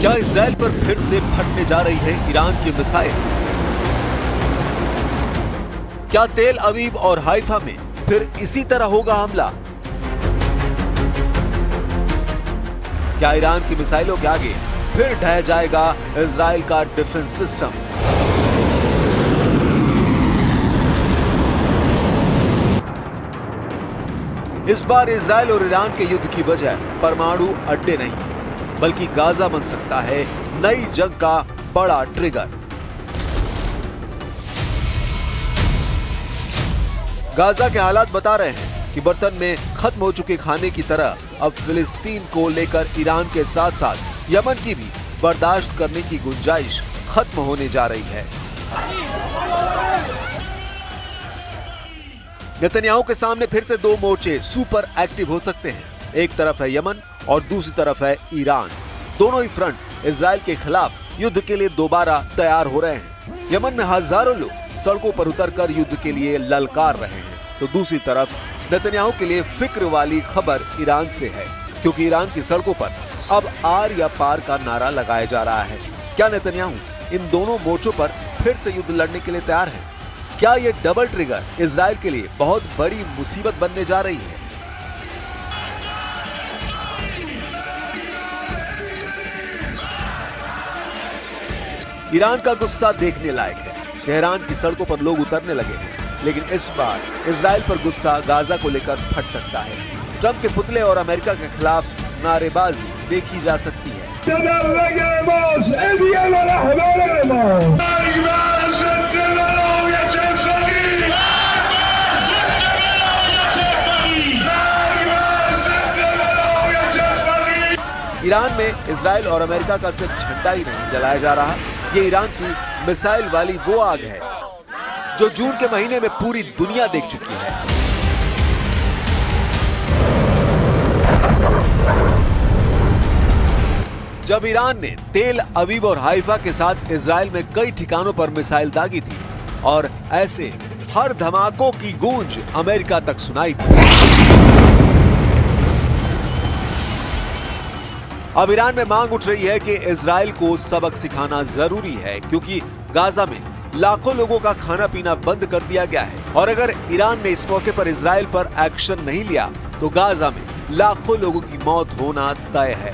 क्या इजराइल पर फिर से फटने जा रही है ईरान की मिसाइल? क्या तेल अवीव और हाइफा में फिर इसी तरह होगा हमला? क्या ईरान की मिसाइलों के आगे फिर ढह जाएगा इजराइल का डिफेंस सिस्टम? इस बार इजराइल और ईरान के युद्ध की वजह परमाणु अड्डे नहीं, बल्कि गाजा बन सकता है नई जंग का बड़ा ट्रिगर। गाजा के हालात बता रहे हैं कि बर्तन में खत्म हो चुके खाने की तरह अब फिलिस्तीन को लेकर ईरान के साथ साथ यमन की भी बर्दाश्त करने की गुंजाइश खत्म होने जा रही है। नेतन्याहू के सामने फिर से दो मोर्चे सुपर एक्टिव हो सकते हैं। एक तरफ है यमन और दूसरी तरफ है ईरान। दोनों ही फ्रंट इजराइल के खिलाफ युद्ध के लिए दोबारा तैयार हो रहे हैं। यमन में हजारों लोग सड़कों पर उतरकर युद्ध के लिए ललकार रहे हैं, तो दूसरी तरफ नेतन्याहू के लिए फिक्र वाली खबर ईरान से है, क्योंकि ईरान की सड़कों पर अब आर या पार का नारा लगाया जा रहा है। क्या नेतन्याहू इन दोनों मोर्चों पर फिर से युद्ध लड़ने के लिए तैयार है? क्या ये डबल ट्रिगर इजराइल के लिए बहुत बड़ी मुसीबत बनने जा रही है? ईरान का गुस्सा देखने लायक है। तेहरान की सड़कों पर लोग उतरने लगे हैं, लेकिन इस बार इजराइल पर गुस्सा गाजा को लेकर फट सकता है। ट्रंप के पुतले और अमेरिका के खिलाफ नारेबाजी देखी जा सकती है। ईरान में इजराइल और अमेरिका का सिर्फ झंडा ही नहीं जलाया जा रहा, ये ईरान की मिसाइल वाली वो आग है जो जून के महीने में पूरी दुनिया देख चुकी है। जब ईरान ने तेल अवीव और हाइफा के साथ इजराइल में कई ठिकानों पर मिसाइल दागी थी और ऐसे हर धमाकों की गूंज अमेरिका तक सुनाई थी। अब ईरान में मांग उठ रही है कि इजराइल को सबक सिखाना जरूरी है, क्योंकि गाजा में लाखों लोगों का खाना पीना बंद कर दिया गया है और अगर ईरान ने इस मौके पर इजराइल पर एक्शन नहीं लिया तो गाजा में लाखों लोगों की मौत होना तय है।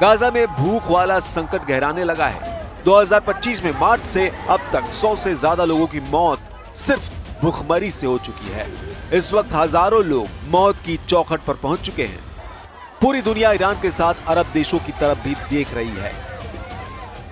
गाजा में भूख वाला संकट गहराने लगा है। 2025 में मार्च से अब तक 100 से ज्यादा लोगों की मौत सिर्फ भूखमरी से हो चुकी है। इस वक्त हजारों लोग मौत की चौखट पर पहुंच चुके हैं। पूरी दुनिया ईरान के साथ अरब देशों की तरफ भी देख रही है।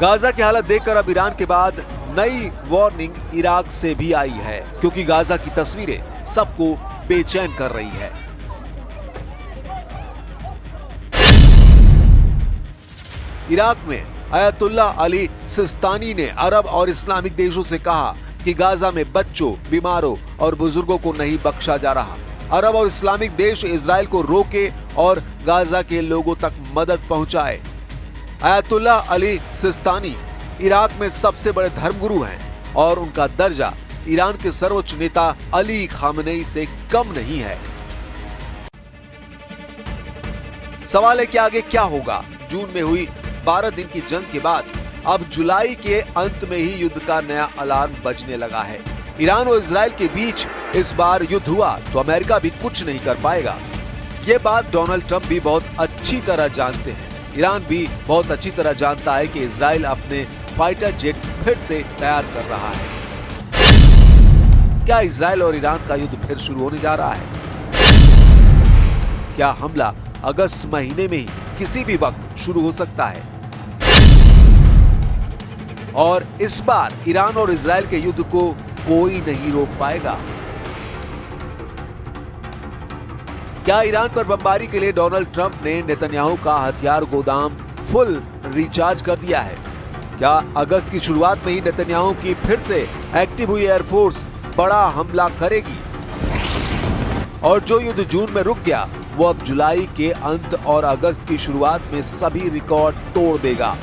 गाजा की हालत देखकर अब ईरान के बाद नई वार्निंग इराक से भी आई है, क्योंकि गाजा की तस्वीरें सबको बेचैन कर रही है। इराक में अयतुल्ला अली सिस्तानी ने अरब और इस्लामिक देशों से कहा कि गाजा में बच्चों, बीमारों और बुजुर्गों को नहीं बख्शा जा रहा। अरब और इस्लामिक देश इजराइल को रोके और गाजा के लोगों तक मदद पहुंचाए। अयतुल्ला अली सिस्तानी इराक में सबसे बड़े धर्मगुरु हैं और उनका दर्जा ईरान के सर्वोच्च नेता अली खामनेई से कम नहीं है। सवाल है कि आगे क्या होगा। जून में हुई 12 दिन की जंग के बाद अब जुलाई के अंत में ही युद्ध का नया अलार्म बजने लगा है। ईरान और इजराइल के बीच इस बार युद्ध हुआ तो अमेरिका भी कुछ नहीं कर पाएगा। ये बात डोनाल्ड ट्रंप भी बहुत अच्छी तरह जानते हैं। ईरान भी बहुत अच्छी तरह जानता है कि इजराइल अपने फाइटर जेट फिर से तैयार कर रहा है। क्या इजराइल और ईरान का युद्ध फिर शुरू होने जा रहा है? क्या हमला अगस्त महीने में ही किसी भी वक्त शुरू हो सकता है? और इस बार ईरान और इजराइल के युद्ध को कोई नहीं रोक पाएगा। क्या ईरान पर बमबारी के लिए डोनाल्ड ट्रंप ने नेतन्याहू का हथियार गोदाम फुल रिचार्ज कर दिया है? क्या अगस्त की शुरुआत में ही नेतन्याहू की फिर से एक्टिव हुई एयरफोर्स बड़ा हमला करेगी? और जो युद्ध जून में रुक गया वो अब जुलाई के अंत और अगस्त की शुरुआत में सभी रिकॉर्ड तोड़ देगा।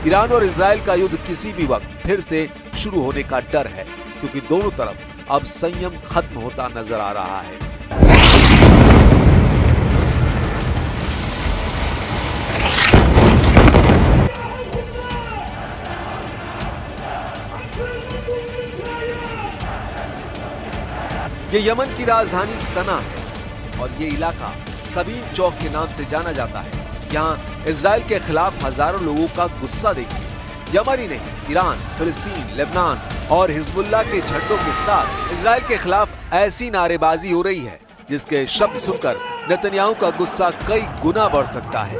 ईरान और इजराइल का युद्ध किसी भी वक्त फिर से शुरू होने का डर है, क्योंकि दोनों तरफ अब संयम खत्म होता नजर आ रहा है। ये यमन की राजधानी सना है और ये इलाका सबीन चौक के नाम से जाना जाता है। यहाँ इजराइल के खिलाफ हजारों लोगों का गुस्सा देखिए। यमन ही नहीं, ईरान, फिलिस्तीन, लेबनान और हिजबुल्लाह के झंडों के साथ इजराइल के खिलाफ ऐसी नारेबाजी हो रही है जिसके शब्द सुनकर नेतन्याहू का गुस्सा कई गुना बढ़ सकता है।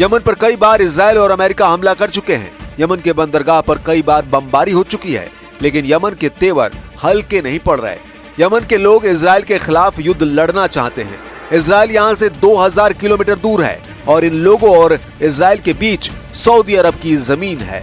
यमन पर कई बार इजराइल और अमेरिका हमला कर चुके हैं। यमन के बंदरगाह पर कई बार बमबारी हो चुकी है, लेकिन यमन के तेवर हल्के नहीं पड़ रहे। यमन के लोग इजराइल के खिलाफ युद्ध लड़ना चाहते हैं। इजराइल यहाँ से 2000 किलोमीटर दूर है और इन लोगों और इजराइल के बीच सऊदी अरब की जमीन है।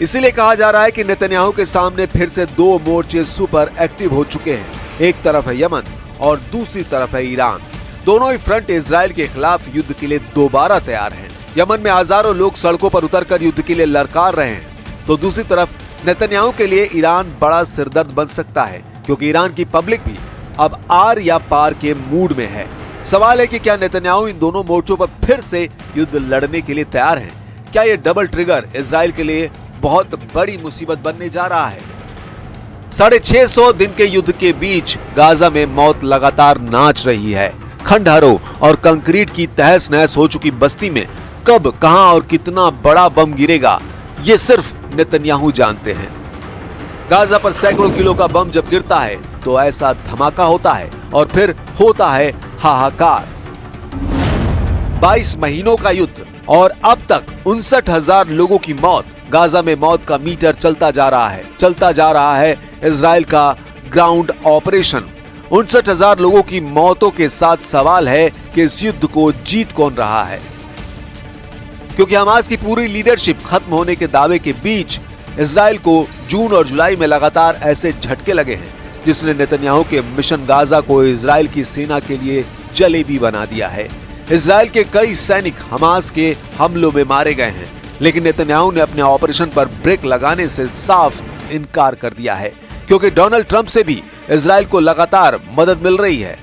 इसीलिए कहा जा रहा है कि नेतन्याहू के सामने फिर से दो मोर्चे सुपर एक्टिव हो चुके हैं। एक तरफ है यमन और दूसरी तरफ है ईरान। दोनों ही फ्रंट इजराइल के खिलाफ युद्ध के लिए दोबारा तैयार हैं। यमन में हजारों लोग सड़कों पर उतरकर युद्ध के लिए ललकार रहे हैं, तो दूसरी तरफ नेतन्याहू के लिए ईरान बड़ा सिरदर्द बन सकता है, क्योंकि ईरान की पब्लिक भी अब आर या पार के मूड में है। सवाल है कि क्या नेतन्याहू इन दोनों मोर्चों पर फिर से युद्ध लड़ने के लिए तैयार हैं? क्या ये डबल ट्रिगर इजराइल के लिए बहुत बड़ी मुसीबत बनने जा रहा है? 650 दिन के युद्ध के बीच गाजा में मौत लगातार नाच रही है। खंडहरों और कंक्रीट की तहस नहस हो चुकी बस्ती में कब, कहां और कितना बड़ा बम गिरेगा, ये सिर्फ नेतन्याहू जानते हैं। गाजा पर सैकड़ों किलो का बम जब गिरता है तो ऐसा धमाका होता है और फिर होता है हाहाकार। 22 महीनों का युद्ध और अब तक 59,000 लोगों की मौत। गाजा में मौत का मीटर चलता जा रहा है इजराइल का ग्राउंड ऑपरेशन। 59,000 लोगों की मौतों के साथ सवाल है कि इस युद्ध को जीत कौन रहा है, क्योंकि हमास की पूरी लीडरशिप खत्म होने के दावे के बीच इजराइल को जून और जुलाई में लगातार ऐसे झटके लगे हैं जिसने नेतन्याहू के मिशन गाजा को इजराइल की सेना के लिए जलेबी बना दिया है। इजराइल के कई सैनिक हमास के हमलों में मारे गए हैं, लेकिन नेतन्याहू ने अपने ऑपरेशन पर ब्रेक लगाने से साफ इनकार कर दिया है, क्योंकि डोनाल्ड ट्रंप से भी इजराइल को लगातार मदद मिल रही है।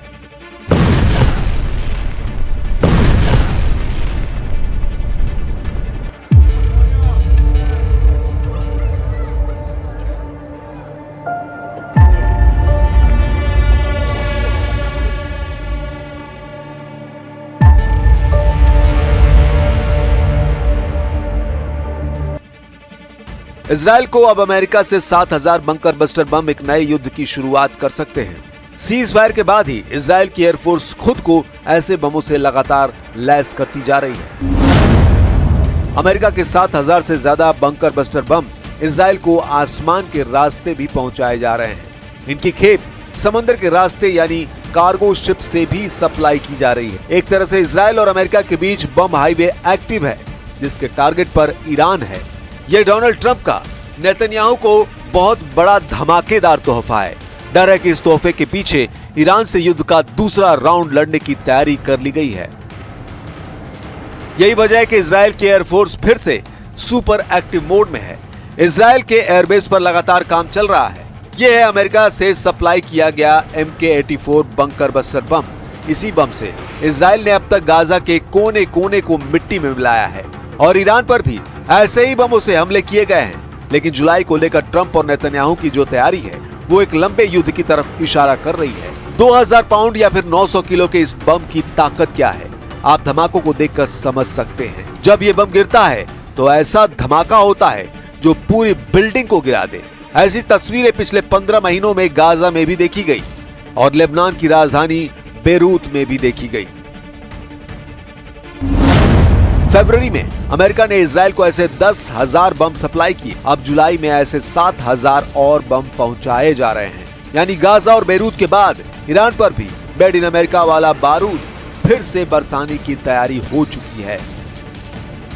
इजराइल को अब अमेरिका से 7,000 बंकर बस्टर बम एक नए युद्ध की शुरुआत कर सकते हैं। सीज फायर के बाद ही इजराइल की एयरफोर्स खुद को ऐसे बमों से लगातार लैस करती जा रही है। अमेरिका के 7,000 से ज्यादा बंकर बस्टर बम इजराइल को आसमान के रास्ते भी पहुंचाए जा रहे हैं। इनकी खेप समंदर के रास्ते यानी कार्गो शिप से भी सप्लाई की जा रही है। एक तरह से इजराइल और अमेरिका के बीच बम हाईवे एक्टिव है, जिसके टारगेट पर ईरान है। ये डोनाल्ड ट्रंप का नेतन्याहू को बहुत बड़ा धमाकेदार तोहफा है। डर है कि इस तोहफे के पीछे ईरान से युद्ध का दूसरा राउंड लड़ने की तैयारी कर ली गई है। यही वजह है कि इजराइल की एयरफोर्स फिर से सुपर एक्टिव मोड में है। इजराइल के एयरबेस पर लगातार काम चल रहा है। यह है अमेरिका से सप्लाई किया गया MK-84 बंकर बस्टर बम। इसी बम से इजराइल ने अब तक गाजा के कोने कोने को मिट्टी में मिलाया है और ईरान पर भी ऐसे ही बमों से हमले किए गए हैं। लेकिन जुलाई को लेकर ट्रंप और नेतन्याहू की जो तैयारी है वो एक लंबे युद्ध की तरफ इशारा कर रही है। 2000 पाउंड या फिर 900 किलो के इस बम की ताकत क्या है, आप धमाकों को देखकर समझ सकते हैं। जब ये बम गिरता है तो ऐसा धमाका होता है जो पूरी बिल्डिंग को गिरा दे। ऐसी तस्वीरें पिछले 15 महीनों में गाजा में भी देखी गई और लेबनान की राजधानी बेरूत में भी देखी गई। फरवरी में अमेरिका ने इजराइल को ऐसे 10,000 बम सप्लाई किए। अब जुलाई में ऐसे 7,000 और बम पहुंचाए जा रहे हैं। यानी गाजा और बेरूत के बाद ईरान पर भी मेड इन अमेरिका वाला बारूद फिर से बरसाने की तैयारी हो चुकी है।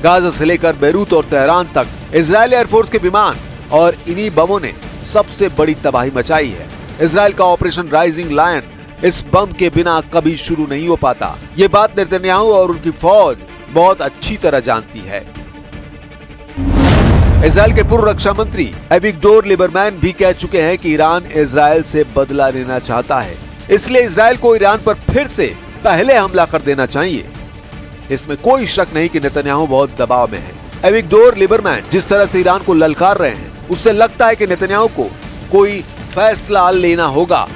गाजा से लेकर बेरूत और तेहरान तक इजरायली एयरफोर्स के विमान और इन्हीं बमों ने सबसे बड़ी तबाही मचाई है। इजराइल का ऑपरेशन राइजिंग लायन इस बम के बिना कभी शुरू नहीं हो पाता। ये बात नेतन्याहू और उनकी फौज बहुत अच्छी तरह जानती है। इजराइल के पूर्व रक्षा मंत्री एविगडोर लिबरमैन भी कह चुके हैं कि ईरान इजराइल से बदला लेना चाहता है, इसलिए इजराइल को ईरान पर फिर से पहले हमला कर देना चाहिए। इसमें कोई शक नहीं कि नेतन्याहू बहुत दबाव में है। एविगडोर लिबरमैन जिस तरह से ईरान को ललकार रहे हैं, उससे लगता है कि नेतन्याहू को कोई फैसला लेना होगा,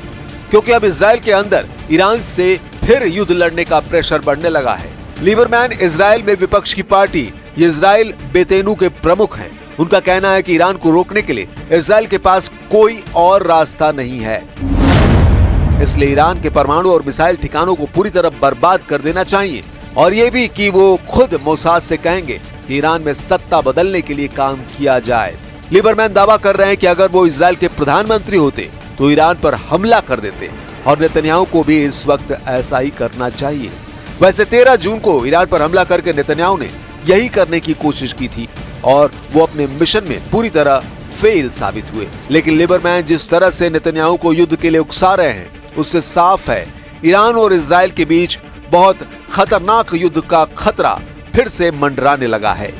क्योंकि अब इजराइल के अंदर ईरान से फिर युद्ध लड़ने का प्रेशर बढ़ने लगा है। लिबरमैन इजराइल में विपक्ष की पार्टी इजराइल बेतेनू के प्रमुख हैं। उनका कहना है कि ईरान को रोकने के लिए इजराइल के पास कोई और रास्ता नहीं है, इसलिए ईरान के परमाणु और मिसाइल ठिकानों को पूरी तरह बर्बाद कर देना चाहिए। और ये भी कि वो खुद मोसाद से कहेंगे कि ईरान में सत्ता बदलने के लिए काम किया जाए। लिबरमैन दावा कर रहे हैं कि अगर वो इजराइल के प्रधानमंत्री होते तो ईरान पर हमला कर देते और नेतन्याहू को भी इस वक्त ऐसा ही करना चाहिए। वैसे 13 जून को ईरान पर हमला करके नेतन्याहू ने यही करने की कोशिश की थी और वो अपने मिशन में पूरी तरह फेल साबित हुए। लेकिन लिबरमैन जिस तरह से नेतन्याहू को युद्ध के लिए उकसा रहे हैं, उससे साफ है ईरान और इजराइल के बीच बहुत खतरनाक युद्ध का खतरा फिर से मंडराने लगा है।